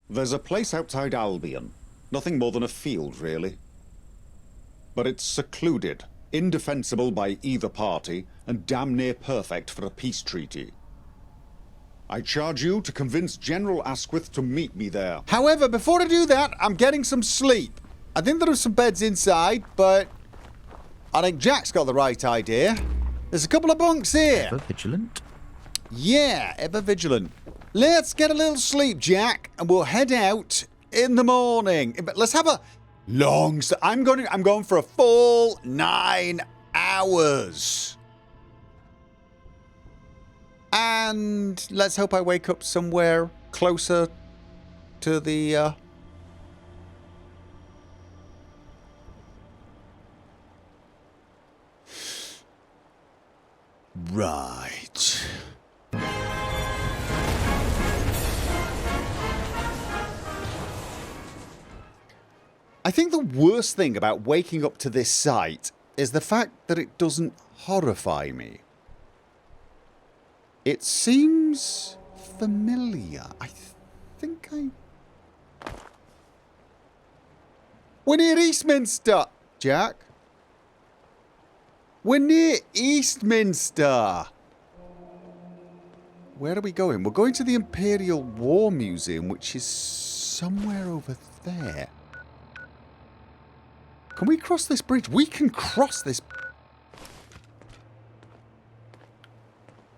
There's a place outside Albion. Nothing more than a field, really. But it's secluded, indefensible by either party, and damn near perfect for a peace treaty. I charge you to convince General Asquith to meet me there. However, before I do that, I'm getting some sleep. I think there are some beds inside, but I think Jack's got the right idea. There's a couple of bunks here. Ever vigilant? Yeah, ever vigilant. Let's get a little sleep, Jack, and we'll head out in the morning. But let's have a long... I'm going for a full 9 hours. And let's hope I wake up somewhere closer to the... Right. I think the worst thing about waking up to this site is the fact that it doesn't horrify me. It seems familiar. I think I... We're near Eastminster, Jack. We're near Eastminster. Where are we going? We're going to the Imperial War Museum, which is somewhere over there. Can we cross this bridge? We can cross this...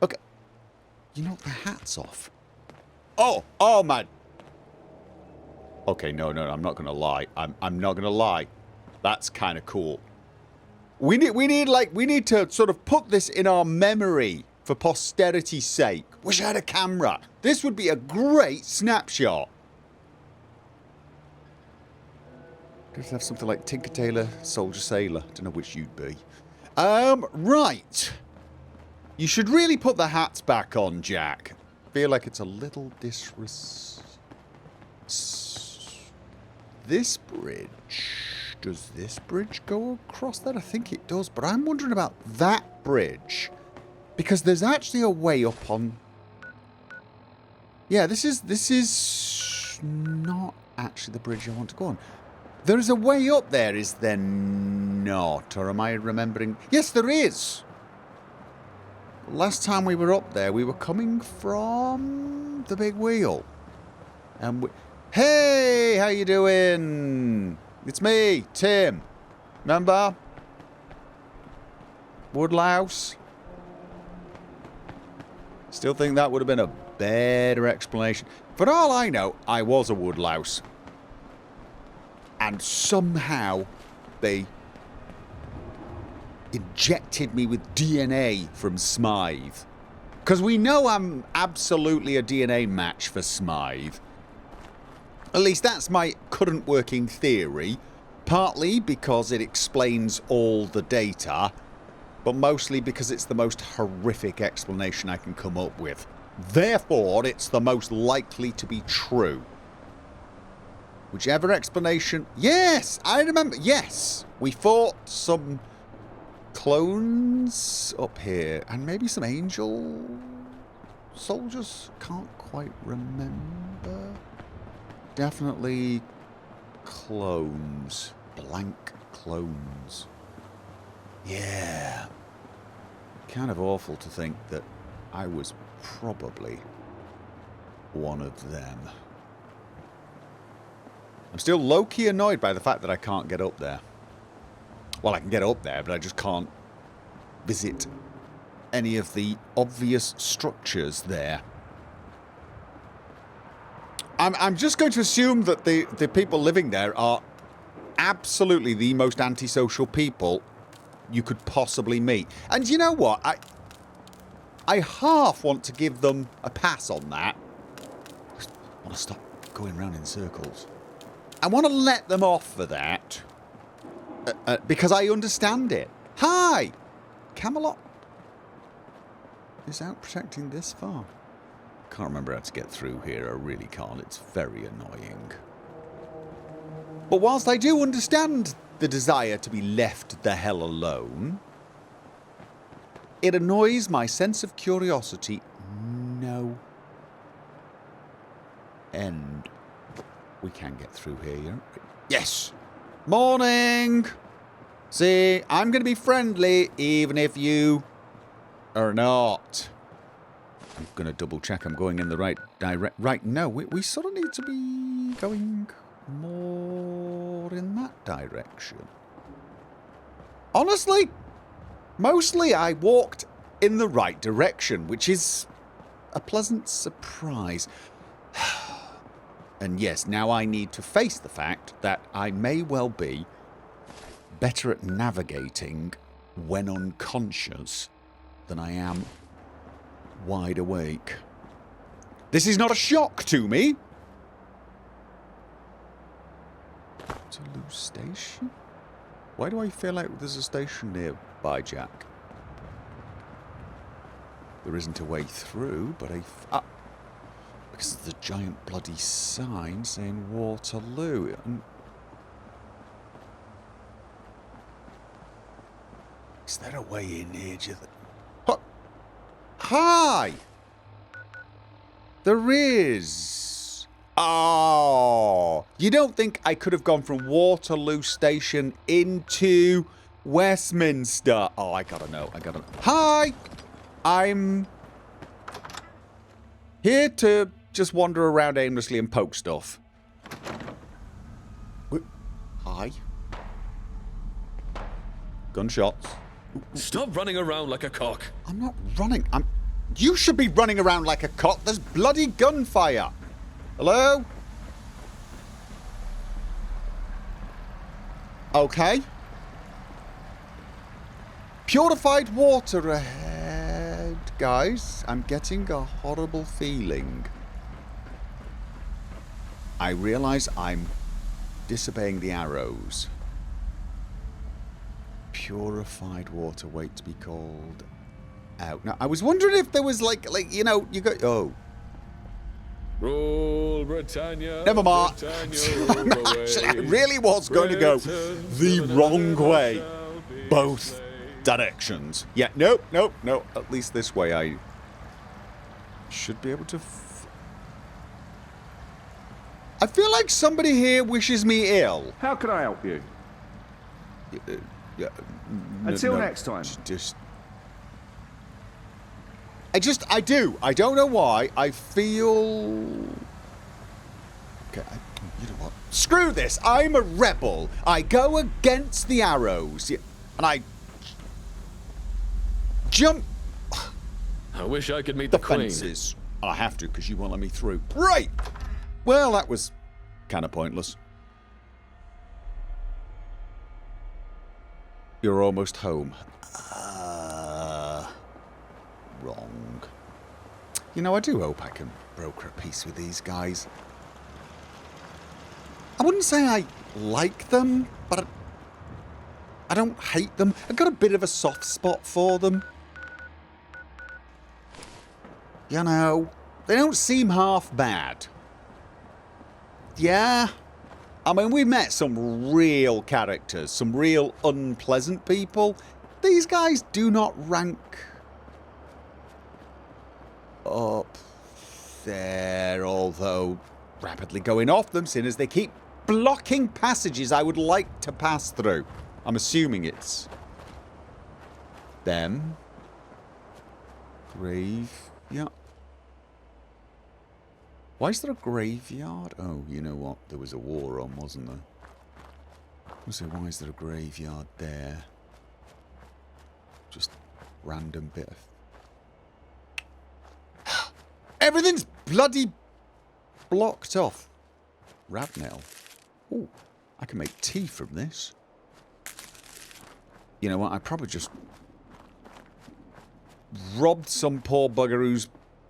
Okay. You knock the hats off. Oh, man. Okay, no, I'm not going to lie. I'm not going to lie. That's kind of cool. We need to sort of put this in our memory for posterity's sake. Wish I had a camera. This would be a great snapshot. Could have something like Tinker Tailor, Soldier Sailor. Don't know which you'd be. Right. You should really put the hats back on, Jack. Feel like it's a little This bridge... Does this bridge go across that? I think it does, but I'm wondering about that bridge. Because there's actually a way up on... Yeah, this is not actually the bridge I want to go on. There is a way up there, is there not? Or am I remembering? Yes, there is. Last time we were up there, we were coming from the big wheel. And hey, how you doing? It's me, Tim. Remember? Woodlouse. Still think that would have been a better explanation. For all I know, I was a woodlouse. And somehow they injected me with DNA from Smythe. Because we know I'm absolutely a DNA match for Smythe. At least that's my current working theory. Partly because it explains all the data, but mostly because it's the most horrific explanation I can come up with. Therefore, it's the most likely to be true. Whichever explanation... Yes! I remember... Yes! We fought some clones up here. And maybe some angel soldiers? Can't quite remember. Definitely clones. Blank clones. Yeah. Kind of awful to think that I was probably one of them. I'm still low-key annoyed by the fact that I can't get up there. Well, I can get up there, but I just can't visit any of the obvious structures there. I'm just going to assume that the people living there are absolutely the most antisocial people you could possibly meet. And you know what? I half want to give them a pass on that. I just want to stop going round in circles. I want to let them off for that. Because I understand it. Hi! Camelot is out protecting this far. Can't remember how to get through here. I really can't. It's very annoying. But whilst I do understand the desire to be left the hell alone, it annoys my sense of curiosity no end. We can get through here, yeah? Yes! Morning! See, I'm going to be friendly, even if you are not. I'm going to double check I'm going in the right direct. Right, no, we sort of need to be going more in that direction. Honestly, mostly I walked in the right direction, which is a pleasant surprise. And yes, now I need to face the fact that I may well be better at navigating when unconscious than I am wide awake. This is not a shock to me. Waterloo Station? Why do I feel like there's a station nearby, Jack? There isn't a way through, but because of the giant bloody sign saying Waterloo. And is there a way in here? Hi! There is. Oh, you don't think I could have gone from Waterloo Station into Westminster? Oh, I gotta know. Hi! I'm here to just wander around aimlessly and poke stuff. Hi. Gunshots. Stop running around like a cock. I'm not running. You should be running around like a cock. There's bloody gunfire. Hello? Okay. Purified water ahead. Guys, I'm getting a horrible feeling. I realise I'm disobeying the arrows. Purified water, wait to be called out. Now, I was wondering if there was like you know, you got... Oh. Rule Britannia. Never mind. Britannia, actually, I really was going to go the wrong way. Both directions. Yeah, no. At least this way I should be able to... I feel like somebody here wishes me ill. How can I help you? Yeah, Until next time. I do. I don't know why. I feel... Okay, you know what? Screw this. I'm a rebel. I go against the arrows. And I... jump... I wish I could meet the the Queen. fences. I have to, because you won't let me through. Right! Well, that was kind of pointless. You're almost home. Wrong. You know, I do hope I can broker a peace with these guys. I wouldn't say I like them, but I don't hate them. I've got a bit of a soft spot for them. You know, they don't seem half bad. Yeah. I mean, we met some real characters, some real unpleasant people. These guys do not rank up there, although rapidly going off them, seeing as they keep blocking passages I would like to pass through. I'm assuming it's them. Grave. Yeah. Why is there a graveyard? Oh, you know what? There was a war on, wasn't there? So why is there a graveyard there? Just random bit of... Everything's bloody blocked off. Ravnell. Ooh, I can make tea from this. You know what? I probably just robbed some poor bugger who's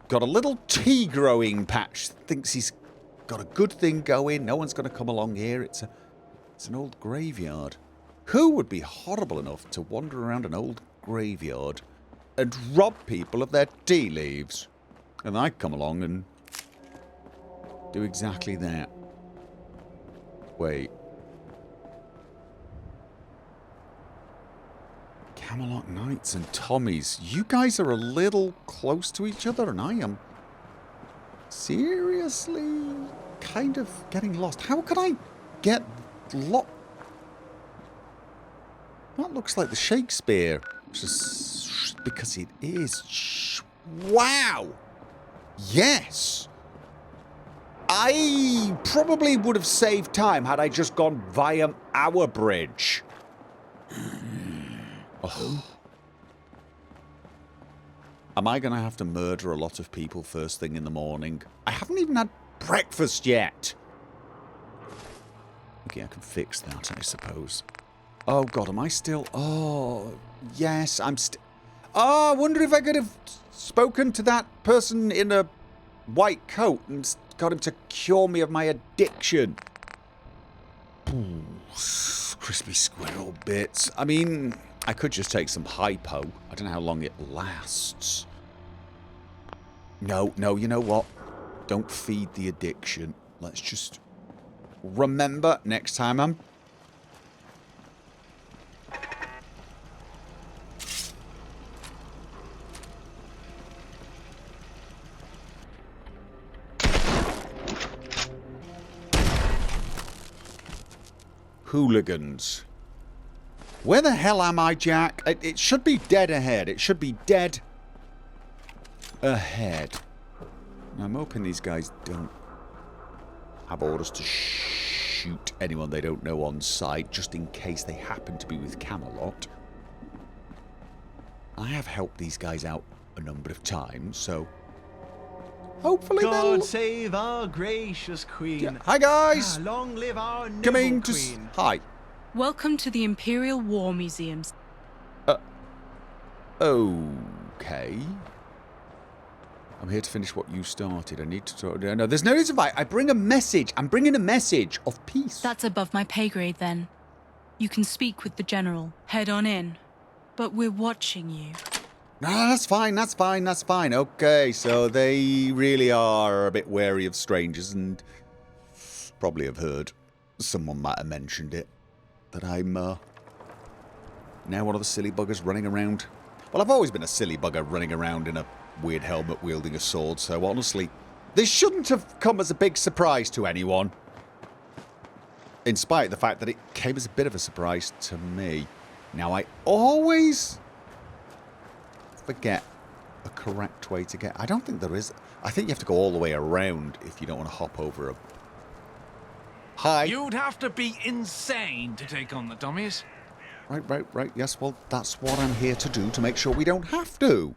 got a little tea growing patch. Thinks he's got a good thing going. No one's going to come along here. It's an old graveyard. Who would be horrible enough to wander around an old graveyard and rob people of their tea leaves? And I come along and do exactly that. Wait. Camelot Knights and Tommies. You guys are a little close to each other, and I am seriously kind of getting lost. How could I get lost? That looks like the Shakespeare. Just because it is. Wow! Yes! I probably would have saved time had I just gone via our bridge. Oh. Am I going to have to murder a lot of people first thing in the morning? I haven't even had breakfast yet. Okay, I can fix that, I suppose. Oh, God, am I still... Oh, yes, I'm still... Oh, I wonder if I could have spoken to that person in a white coat and got him to cure me of my addiction. Ooh, crispy squirrel bits. I mean, I could just take some hypo. I don't know how long it lasts. No, you know what? Don't feed the addiction. Let's just remember next time I'm... Hooligans. Where the hell am I, Jack? It should be dead ahead. It should be dead ahead. I'm hoping these guys don't have orders to shoot anyone they don't know on sight, just in case they happen to be with Camelot. I have helped these guys out a number of times, so hopefully God they'll... save our gracious queen. Yeah. Hi, guys! Long live our noble Coming to... queen. Hi. Welcome to the Imperial War Museums. Okay. I'm here to finish what you started. I need to talk... No, there's no need to fight. I bring a message. I'm bringing a message of peace. That's above my pay grade, then. You can speak with the General. Head on in. But we're watching you. No, that's fine. That's fine. That's fine. Okay, so they really are a bit wary of strangers and probably have heard. Someone might have mentioned it. That I'm, now one of the silly buggers running around. Well, I've always been a silly bugger running around in a weird helmet wielding a sword, so honestly, this shouldn't have come as a big surprise to anyone. In spite of the fact that it came as a bit of a surprise to me. Now, I always forget a correct way to get... I don't think there is... I think you have to go all the way around if you don't want to hop over a... Hi. You'd have to be insane to take on the dummies. Right. Yes, well, that's what I'm here to do, to make sure we don't have to.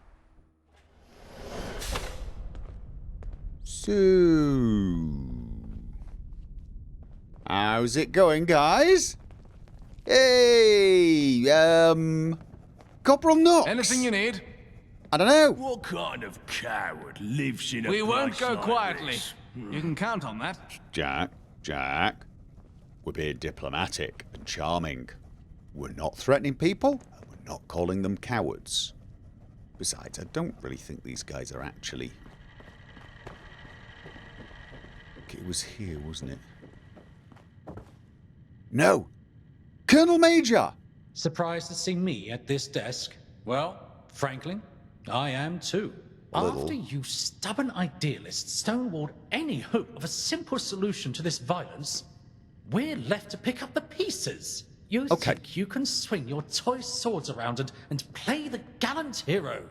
So... how's it going, guys? Hey, Corporal Knox. Anything you need? I don't know. What kind of coward lives in a We won't place go like quietly. this? You can count on that. Jack, we're being diplomatic and charming. We're not threatening people, and we're not calling them cowards. Besides, I don't really think these guys are actually... It was here, wasn't it? No! Colonel Major! Surprised to see me at this desk? Well, frankly, I am too. After you stubborn idealists stonewalled any hope of a simple solution to this violence, we're left to pick up the pieces. You think you can swing your toy swords around and play the gallant hero?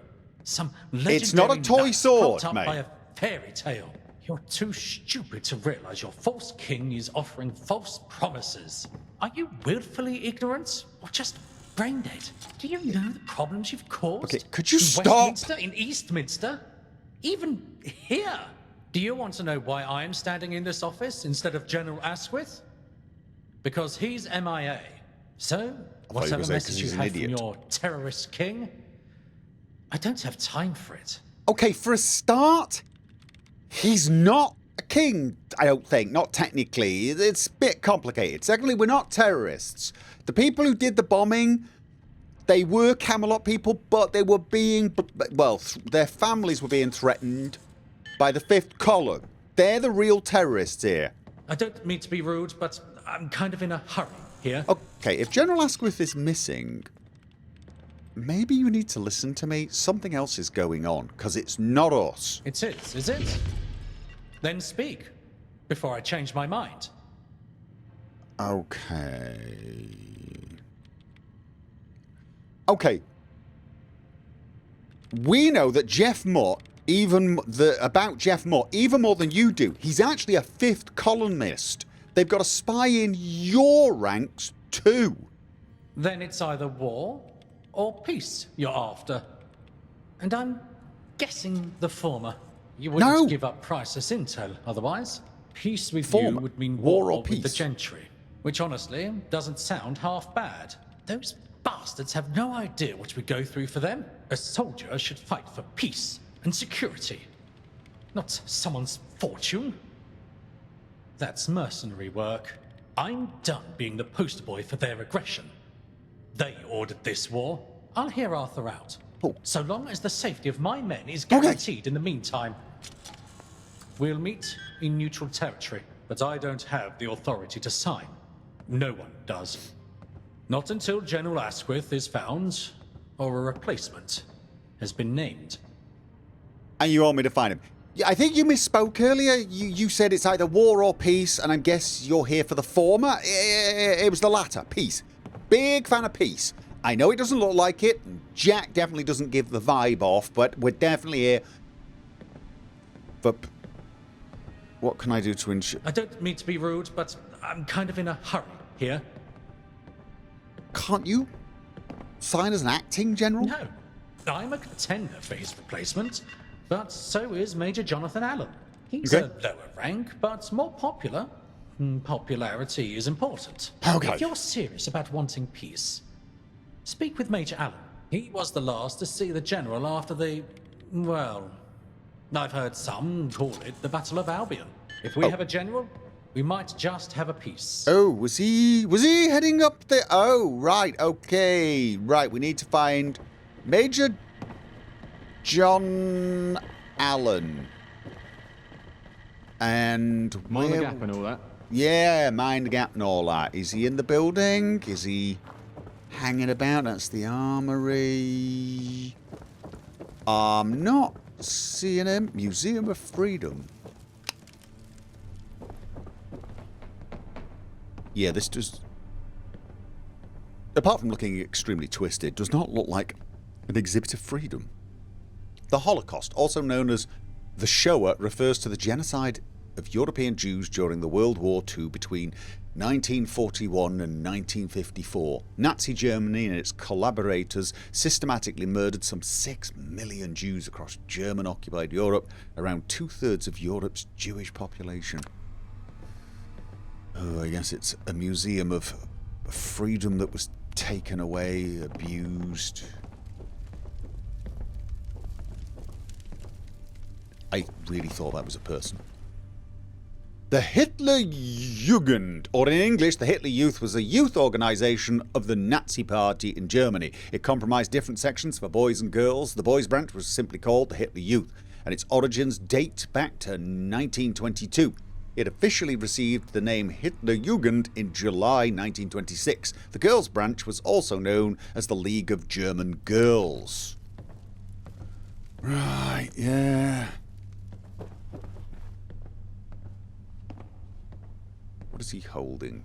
Some legendary It's not a toy knight sword, propped up mate. by a fairy tale. You're too stupid to realize your false king is offering false promises. Are you willfully ignorant or just brain dead? Do you know the problems you've caused? Okay, could you in stop? Westminster, in Eastminster? Even here? Do you want to know why I'm standing in this office instead of General Asquith? Because he's MIA. So, whatever message you have from your terrorist king, I don't have time for it. Okay, for a start, he's not a king, I don't think. Not technically. It's a bit complicated. Secondly, we're not terrorists. The people who did the bombing, they were Camelot people, but they were being... well, their families were being threatened by the Fifth Column. They're the real terrorists here. I don't mean to be rude, but I'm kind of in a hurry here. Okay, if General Asquith is missing, maybe you need to listen to me. Something else is going on, because it's not us. It is it? Then speak. before I change my mind. Okay. Okay. We know that Jeff Mutt, about Jeff Mutt, even more than you do. He's actually a 5th columnist. They've got a spy in your ranks too. Then it's either war or peace you're after. And I'm guessing the former. You wouldn't give up priceless intel otherwise. Peace with you would mean war or with the gentry. Which honestly doesn't sound half bad. Those bastards have no idea what we go through for them. A soldier should fight for peace and security, not someone's fortune. That's mercenary work. I'm done being the poster boy for their aggression. They ordered this war. I'll hear Arthur out. So long as the safety of my men is guaranteed in the meantime. We'll meet in neutral territory, but I don't have the authority to sign. No one does. Not until General Asquith is found, or a replacement has been named. And you want me to find him? I think you misspoke earlier. You said it's either war or peace, and I guess you're here for the former. It was the latter, peace. Big fan of peace. I know it doesn't look like it. Jack definitely doesn't give the vibe off, but we're definitely here for... What can I do to ensure... I don't mean to be rude, but I'm kind of in a hurry here. Can't you sign as an acting general? No. I'm a contender for his replacement, but so is Major Jonathan Allen. He's a lower rank, but more popular. Popularity is important. Okay. If you're serious about wanting peace, speak with Major Allen. He was the last to see the general after the... well, I've heard some call it the Battle of Albion. If we have a general, we might just have a peace. Oh, was he heading up there? Oh, right, okay. Right, we need to find Major John Allen. And Mind the gap and all that. Yeah, mind the gap and all that. Is he in the building? Is he hanging about? That's the armory. I'm not seeing him. Museum of Freedom. Yeah, this does... apart from looking extremely twisted, does not look like an exhibit of freedom. The Holocaust, also known as the Shoah, refers to the genocide of European Jews during the World War II between 1941 and 1954. Nazi Germany and its collaborators systematically murdered some 6 million Jews across German-occupied Europe, around 2/3 of Europe's Jewish population. Oh, I guess it's a museum of freedom that was taken away, abused. I really thought that was a person. The Hitler Jugend, or in English, the Hitler Youth, was a youth organisation of the Nazi Party in Germany. It comprised different sections for boys and girls. The boys' branch was simply called the Hitler Youth, and its origins date back to 1922. It officially received the name Hitler Jugend in July 1926. The girls' branch was also known as the League of German Girls. Right, yeah. What is he holding?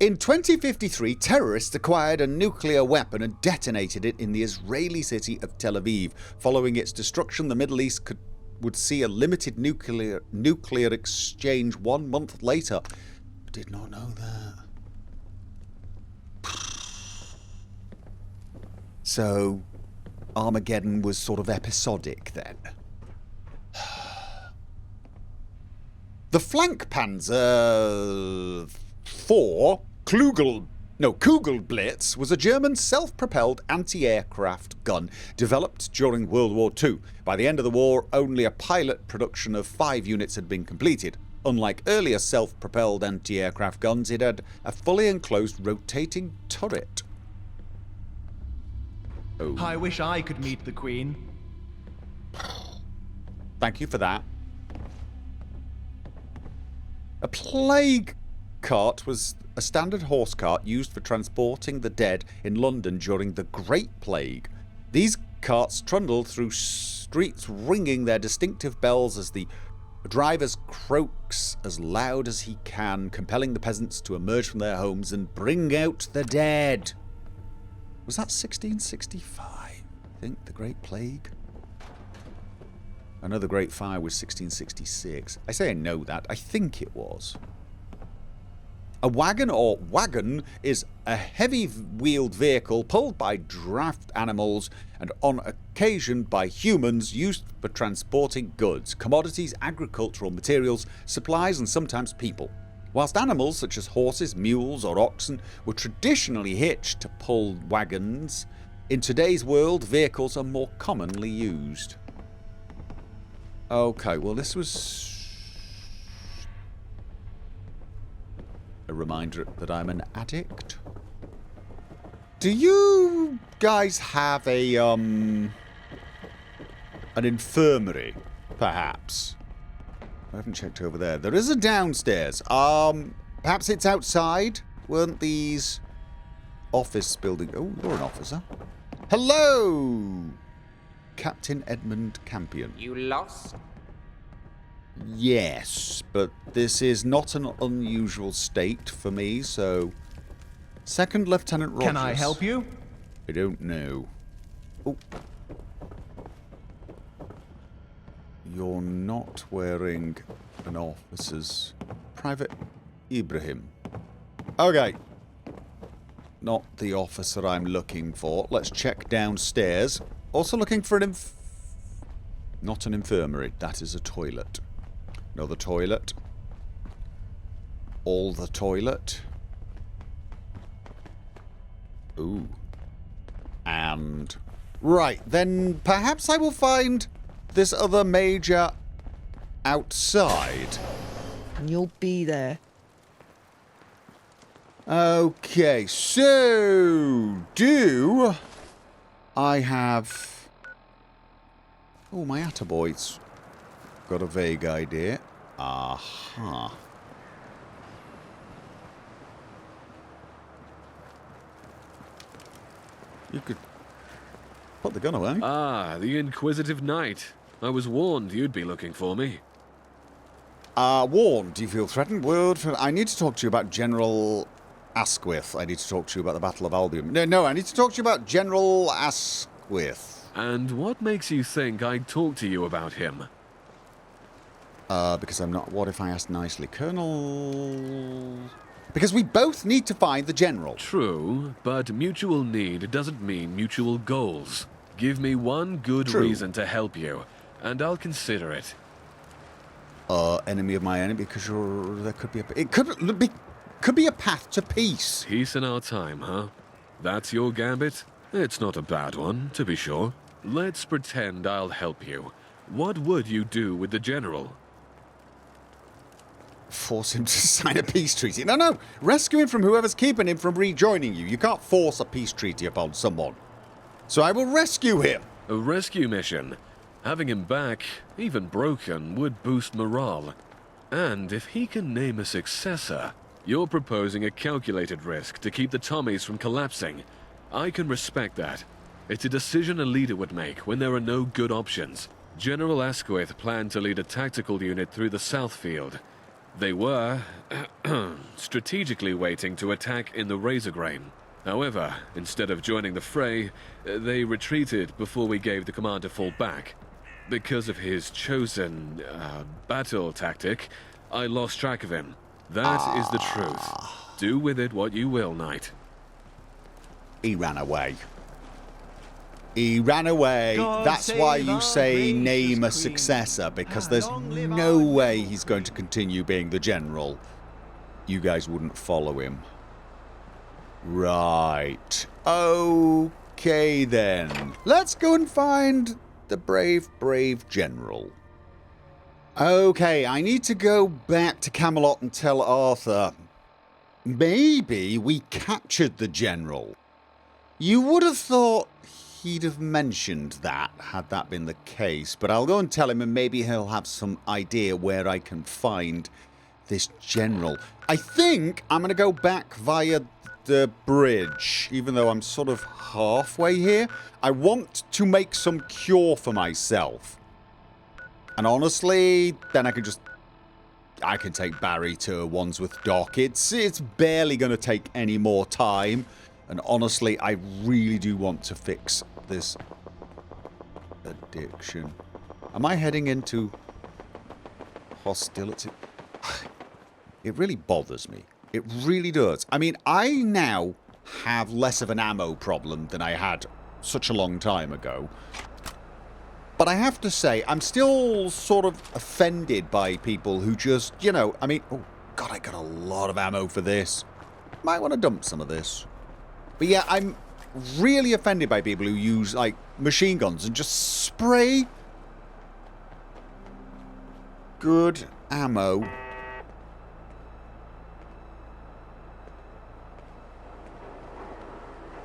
In 2053, terrorists acquired a nuclear weapon and detonated it in the Israeli city of Tel Aviv. Following its destruction, the Middle East would see a limited nuclear exchange 1 month later. I did not know that. So, Armageddon was sort of episodic then. The Flankpanzer 4 Kugelblitz was a German self-propelled anti-aircraft gun developed during World War II. By the end of the war, only a pilot production of 5 units had been completed. Unlike earlier self-propelled anti-aircraft guns, it had a fully enclosed rotating turret. Oh. I wish I could meet the Queen. Thank you for that. A plague cart was a standard horse cart used for transporting the dead in London during the Great Plague. These carts trundled through streets ringing their distinctive bells as the driver croaks as loud as he can, compelling the peasants to emerge from their homes and bring out the dead. Was that 1665? I think the Great Plague? I know the Great Fire was 1666. I say I know that. I think it was. A wagon or wagon is a heavy-wheeled vehicle pulled by draft animals and on occasion by humans used for transporting goods, commodities, agricultural materials, supplies and sometimes people. Whilst animals such as horses, mules or oxen were traditionally hitched to pull wagons, in today's world vehicles are more commonly used. Okay, well this was a reminder that I'm an addict. Do you guys have a an infirmary, perhaps? I haven't checked over there. There is a downstairs. Perhaps it's outside? Weren't these office building? Oh, you're an officer. Hello, Captain Edmund Campion. You lost? Yes, but this is not an unusual state for me, so... Second Lieutenant Rogers. Can I help you? I don't know. Oh. You're not wearing an officer's... Private Ibrahim. Okay. Not the officer I'm looking for. Let's check downstairs. Also looking for an not an infirmary. That is a toilet. Another toilet. All the toilet. Ooh. And... Right, then perhaps I will find this other major outside. And you'll be there. Okay, so... Do... I have... Oh, my attaboy's got a vague idea. Aha. You could put the gun away. Ah, the inquisitive knight. I was warned you'd be looking for me. Warned? Do you feel threatened? I need to talk to you about General Asquith. I need to talk to you about the Battle of Albion. No, I need to talk to you about General Asquith. And what makes you think I'd talk to you about him? Because I'm not... What if I asked nicely? Colonel... Because we both need to find the General. True, but mutual need doesn't mean mutual goals. Give me one good reason to help you, and I'll consider it. Enemy of my enemy, because there could be a... It could be a path to peace. Peace in our time, huh? That's your gambit? It's not a bad one, to be sure. Let's pretend I'll help you. What would you do with the General? Force him to sign a peace treaty. No. Rescue him from whoever's keeping him from rejoining you. You can't force a peace treaty upon someone. So I will rescue him. A rescue mission. Having him back, even broken, would boost morale. And if he can name a successor, you're proposing a calculated risk to keep the Tommies from collapsing. I can respect that. It's a decision a leader would make when there are no good options. General Asquith planned to lead a tactical unit through the South Field. They were strategically waiting to attack in the Razor Grain. However, instead of joining the fray, they retreated before we gave the command to fall back. Because of his chosen battle tactic, I lost track of him. That is the truth. Do with it what you will, Knight. He ran away. He ran away. God That's why save you our say name a gracious successor, because and there's long live no our way he's going to continue being the general. You guys wouldn't follow him. Right. Okay then. Let's go and find the brave general. Okay, I need to go back to Camelot and tell Arthur. Maybe we captured the general. You would have thought he'd have mentioned that, had that been the case, but I'll go and tell him and maybe he'll have some idea where I can find this general. I think I'm going to go back via the bridge, even though I'm sort of halfway here. I want to make some cure for myself. And honestly, then I can take Barry to ones with Doc. It's barely going to take any more time. And honestly, I really do want to fix this addiction. Am I heading into hostility? It really bothers me. It really does. I mean, I now have less of an ammo problem than I had such a long time ago. But I have to say, I'm still sort of offended by people who just, you know, I mean, oh, God, I got a lot of ammo for this. Might want to dump some of this. But yeah, I'm really offended by people who use, like, machine guns and just spray good ammo.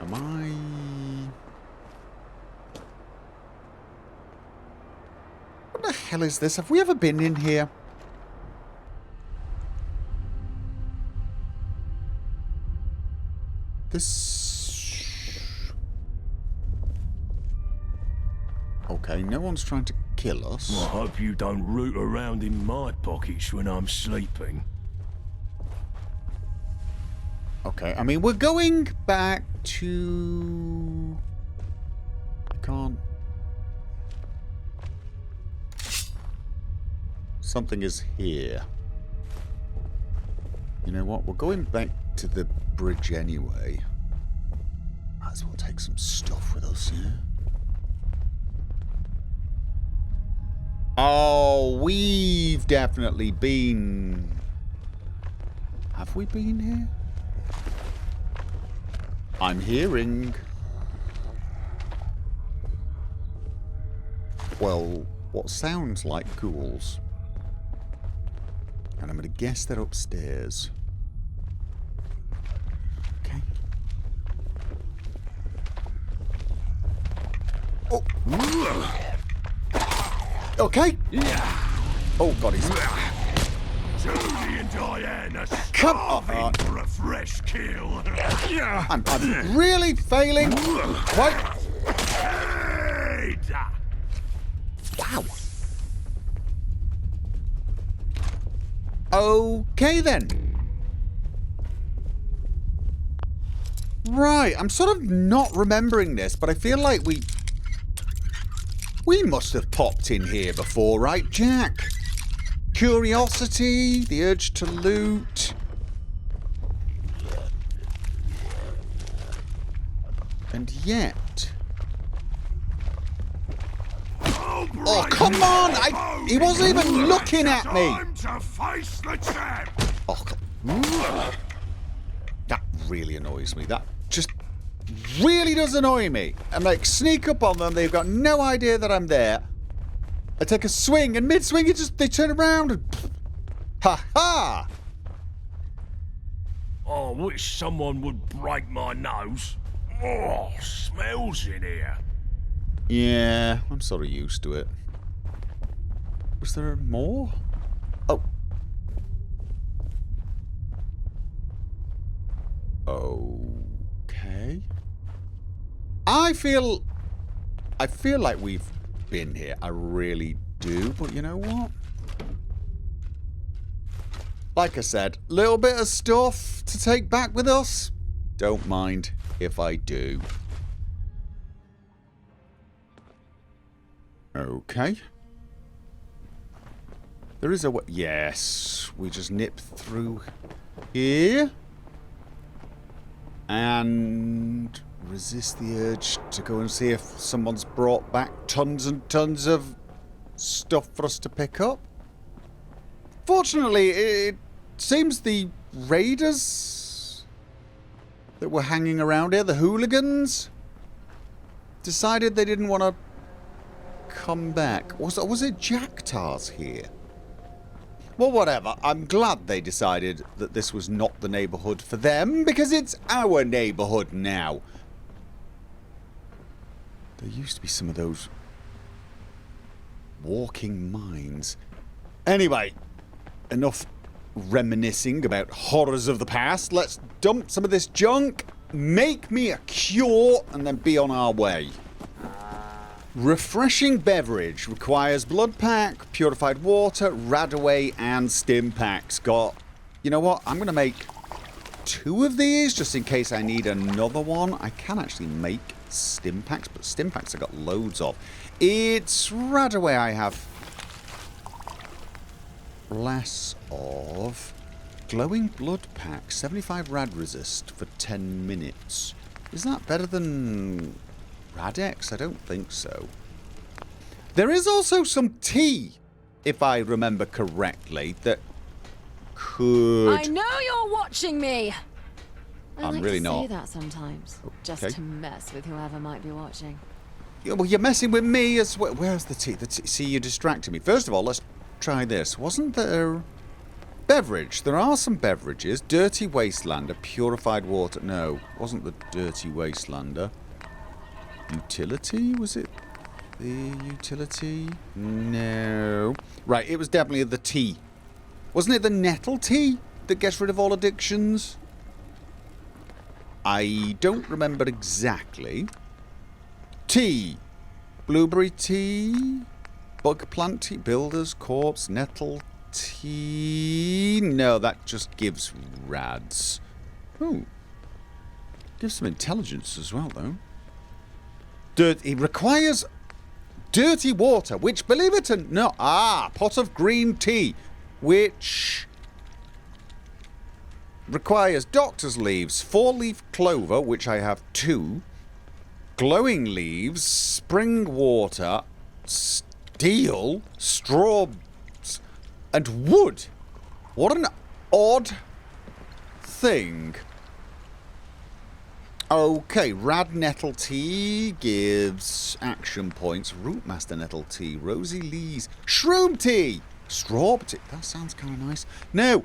Am I... What the hell is this? Have we ever been in here? This... Okay, no one's trying to kill us. I hope you don't root around in my pockets when I'm sleeping. Okay, I mean, we're going back to... I can't... Something is here. You know what? We're going back to the bridge anyway. Might as well take some stuff with us, yeah? Oh, we've definitely been... Have we been here? I'm hearing... Well, what sounds like ghouls. And I'm going to guess they're upstairs. Okay. Oh! Okay! Oh, God, he's... Judy and Diana Come on! for a fresh kill. I'm really failing. What? Wow. Okay then. Right, I'm sort of not remembering this, but I feel like we must have popped in here before, right, Jack? Curiosity, the urge to loot. And yet... Oh, come on! He wasn't even looking at me! Time to face the champ. Oh, that really annoys me. That just really does annoy me. I'm like, sneak up on them, they've got no idea that I'm there. I take a swing, and mid-swing, they turn around and... Ha-ha! I wish someone would break my nose. Oh, smells in here. Yeah, I'm sort of used to it. Was there more? Oh. Okay. I feel like we've been here. I really do, but you know what? Like I said, little bit of stuff to take back with us. Don't mind if I do. Okay. There is a way. Yes. We just nip through here. And resist the urge to go and see if someone's brought back tons and tons of stuff for us to pick up. Fortunately, it seems the raiders that were hanging around here, the hooligans, decided they didn't want to come back. Was it Jacktars here? Well, whatever. I'm glad they decided that this was not the neighborhood for them, because it's our neighborhood now. There used to be some of those walking mines. Anyway, enough reminiscing about horrors of the past. Let's dump some of this junk, make me a cure, and then be on our way. Refreshing beverage requires blood pack, purified water, radaway, and stim packs. You know what? I'm going to make 2 of these just in case I need another one. I can actually make stim packs, but stim packs I got loads of. It's radaway I have less of. Glowing blood pack, 75 rad resist for 10 minutes. Is that better than Radex? I don't think so. There is also some tea, if I remember correctly, that could... I know you're watching me! I'm really not. I like to say that sometimes, just to mess with whoever might be watching. Yeah, well, you're messing with me as well. Where's the tea? See, you distracted me. First of all, let's try this. Wasn't there... Beverage. There are some beverages. Dirty Wastelander, purified water. No, wasn't the Dirty Wastelander. Utility? Was it the utility? No. Right, it was definitely the tea. Wasn't it the nettle tea that gets rid of all addictions? I don't remember exactly. Tea. Blueberry tea. Bug plant tea. Builder's corpse. Nettle tea. No, that just gives rads. Oh. Gives some intelligence as well, though. It requires dirty water, which, believe it or not, pot of green tea, which requires doctor's leaves, 4-leaf clover, which I have 2, glowing leaves, spring water, steel, straw, and wood. What an odd thing. Okay, Rad Nettle Tea gives action points. Rootmaster Nettle Tea, Rosy Lees, Shroom Tea, Straw Tea. That sounds kind of nice. No,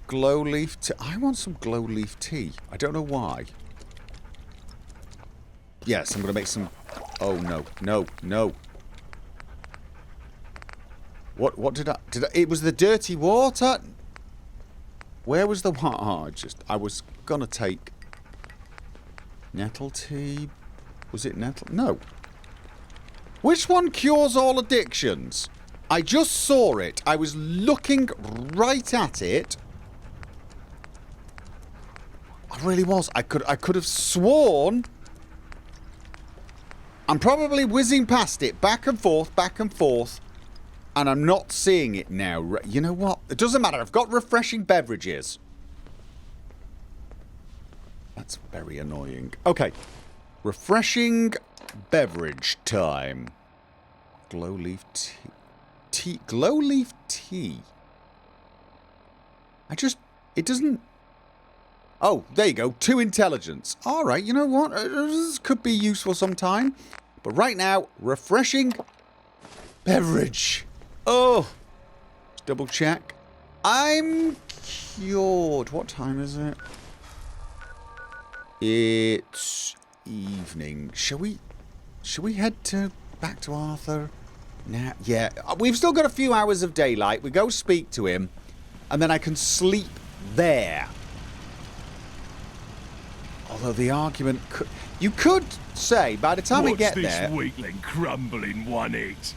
Glow Leaf Tea. I want some Glow Leaf Tea. I don't know why. Yes, I'm going to make some... Oh, no. What did I... It was the dirty water... Where was the one? Oh, I was gonna take nettle tea. Was it nettle? No. Which one cures all addictions? I just saw it. I was looking right at it. I really was. I could have sworn. I'm probably whizzing past it, back and forth, and I'm not seeing it now. You know what? It doesn't matter. I've got refreshing beverages. That's very annoying. Okay. Refreshing beverage time. Glow leaf tea. Glow leaf tea. It doesn't... Oh, there you go. 2 intelligence. All right, you know what? This could be useful sometime. But right now, refreshing beverage. Oh, let's double check. I'm cured. What time is it? It's evening. Shall we head back to Arthur? Now, yeah, we've still got a few hours of daylight. We go speak to him, and then I can sleep there. Although the argument could... You could say, by the time we get there... What's this weakling crumbling one eat?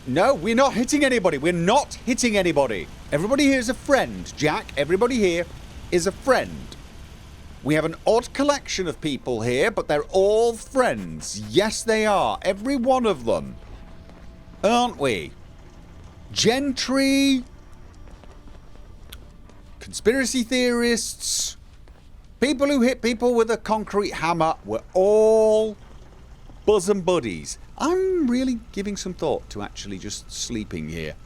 No, we're not hitting anybody. We're not hitting anybody. Everybody here is a friend, Jack. Everybody here is a friend. We have an odd collection of people here, but they're all friends. Yes, they are. Every one of them. Aren't we? Gentry... Conspiracy theorists... People who hit people with a concrete hammer were all bosom buddies. I'm really giving some thought to actually just sleeping here.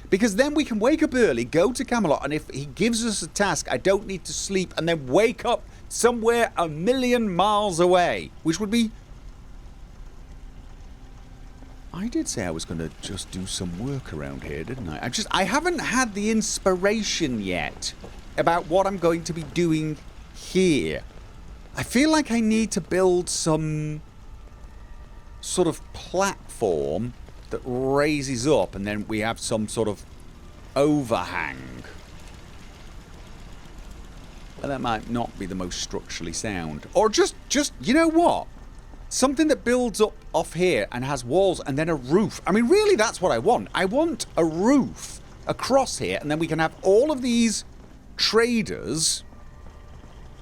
Because then we can wake up early, go to Camelot, and if he gives us a task, I don't need to sleep and then wake up somewhere 1,000,000 miles away. Which would be... I did say I was going to just do some work around here, didn't I? I haven't had the inspiration yet about what I'm going to be doing here. I feel like I need to build some sort of platform that raises up and then we have some sort of overhang. And that might not be the most structurally sound. Or just, you know what? Something that builds up off here and has walls and then a roof. I mean, really, that's what I want. I want a roof across here, and then we can have all of these traders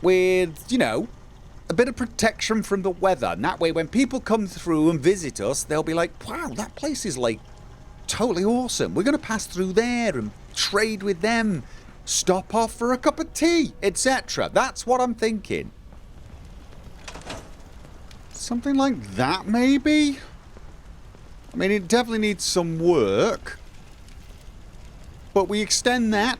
with, you know, a bit of protection from the weather. And that way, when people come through and visit us, they'll be like, wow, that place is, like, totally awesome. We're going to pass through there and trade with them, stop off for a cup of tea, etc. That's what I'm thinking. Something like that, maybe? I mean, it definitely needs some work. But we extend that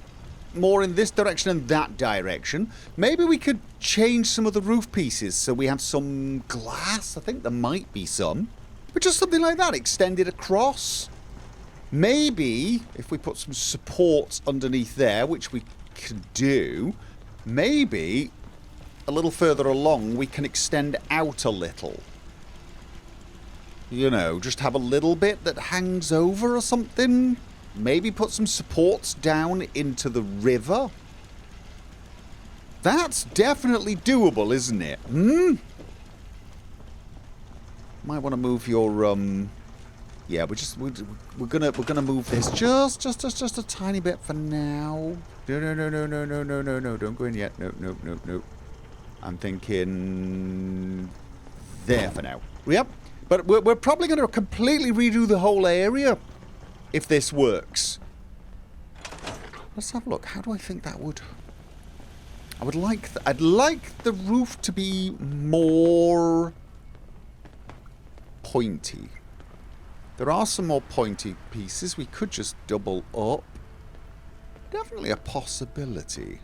more in this direction and that direction. Maybe we could change some of the roof pieces so we have some glass. I think there might be some. But just something like that, extended across. Maybe, if we put some supports underneath there, which we can do, maybe a little further along we can extend out a little. You know, just have a little bit that hangs over or something. Maybe put some supports down into the river. That's definitely doable, isn't it? Might want to move your yeah, we're gonna move this just a tiny bit for now. No, don't go in yet. No. I'm thinking there for now. Yep. But we're probably going to completely redo the whole area if this works. Let's have a look. How do I think that would? I'd like the roof to be more pointy. There are some more pointy pieces. We could just double up. Definitely a possibility.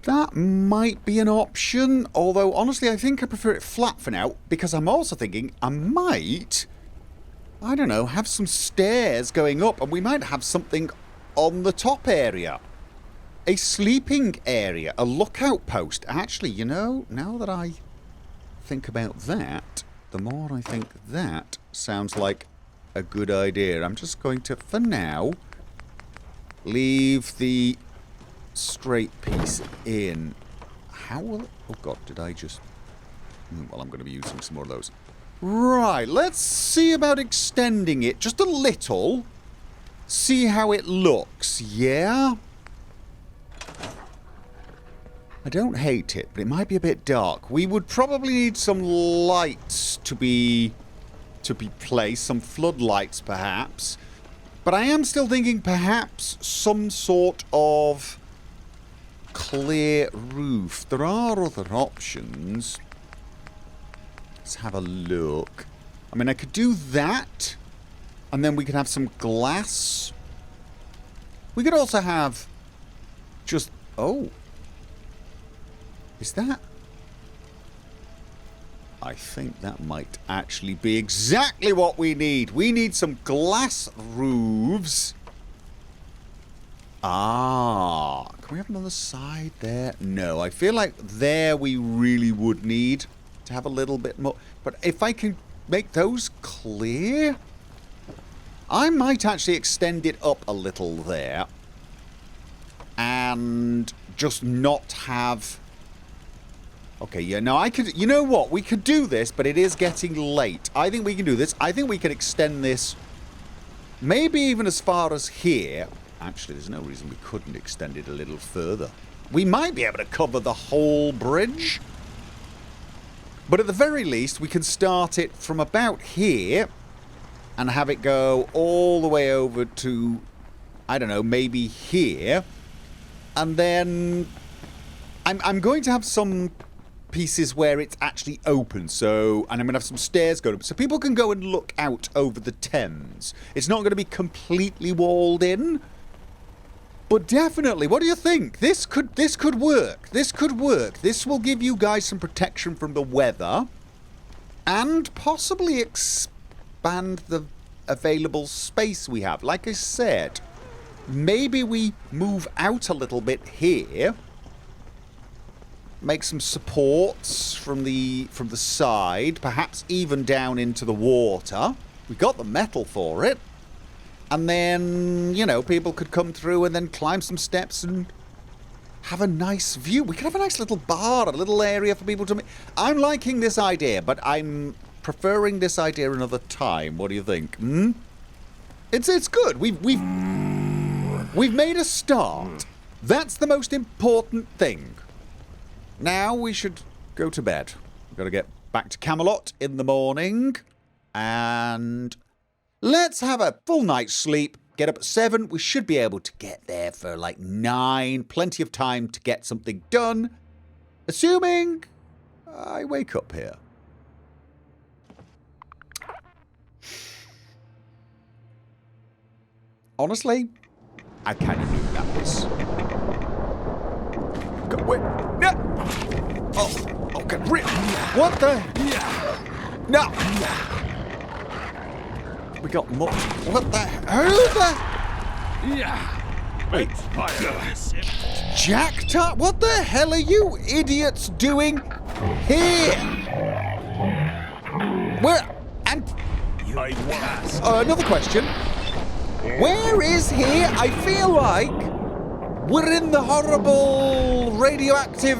That might be an option, although honestly I think I prefer it flat for now, because I'm also thinking I might, I don't know, have some stairs going up, and we might have something on the top area. A sleeping area, a lookout post. Actually, you know, now that I think about that, the more I think that sounds like a good idea. I'm just going to, for now, leave the straight piece in. How will it? Oh god, did I just... Well, I'm going to be using some more of those. Right, let's see about extending it just a little. See how it looks, yeah? I don't hate it, but it might be a bit dark. We would probably need some lights to be placed, some floodlights perhaps. But I am still thinking perhaps some sort of clear roof. There are other options. Let's have a look. I mean, I could do that, and then we could have some glass. We could also have just... Oh. Is that... I think that might actually be exactly what we need. We need some glass roofs. Ah, can we have another side there? No, I feel like there we really would need to have a little bit more. But if I can make those clear, I might actually extend it up a little there and just not have... Okay, yeah, no, I could... You know what? We could do this, but it is getting late. I think we can do this. I think we can extend this maybe even as far as here. Actually, there's no reason we couldn't extend it a little further. We might be able to cover the whole bridge. But at the very least, we can start it from about here and have it go all the way over to, I don't know, maybe here. And then I'm going to have some pieces where it's actually open, so, and I'm going to have some stairs going up so people can go and look out over the Thames. It's not going to be completely walled in, but definitely, what do you think? This could work. This could work. This will give you guys some protection from the weather and possibly expand the available space we have. Like I said, maybe we move out a little bit here. Make some supports from the side, perhaps even down into the water. We got the metal for it. And then, you know, people could come through and then climb some steps and have a nice view. We could have a nice little bar, a little area for people to meet. I'm liking this idea, but I'm preferring this idea another time. What do you think? Hmm? It's good. We've made a start. That's the most important thing. Now we should go to bed. We've got to get back to Camelot in the morning. And let's have a full night's sleep. Get up at 7. We should be able to get there for like 9. Plenty of time to get something done. Assuming I wake up here. Honestly, I kind of knew that was... Wait, no! Oh, okay. What the? No! We got more. What the? Who the? Wait. Jack Tart? What the hell are you idiots doing here? Where? And... another question. Where is here? I feel like we're in the horrible radioactive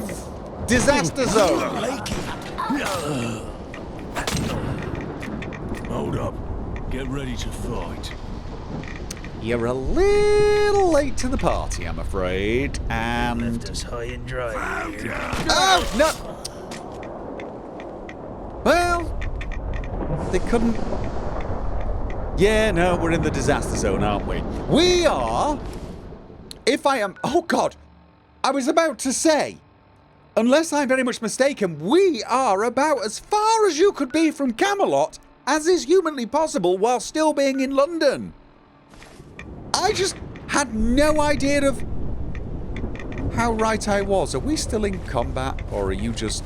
disaster zone. Hold up. Get ready to fight. You're a little late to the party, I'm afraid. And... left us high and dry. Oh, no! Well, they couldn't... Yeah, no, we're in the disaster zone, aren't we? We are... If I am... Oh, God. I was about to say, unless I'm very much mistaken, we are about as far as you could be from Camelot as is humanly possible while still being in London. I just had no idea of how right I was. Are we still in combat, or are you just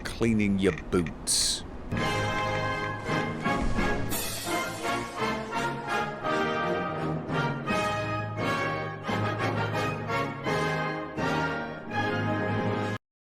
cleaning your boots?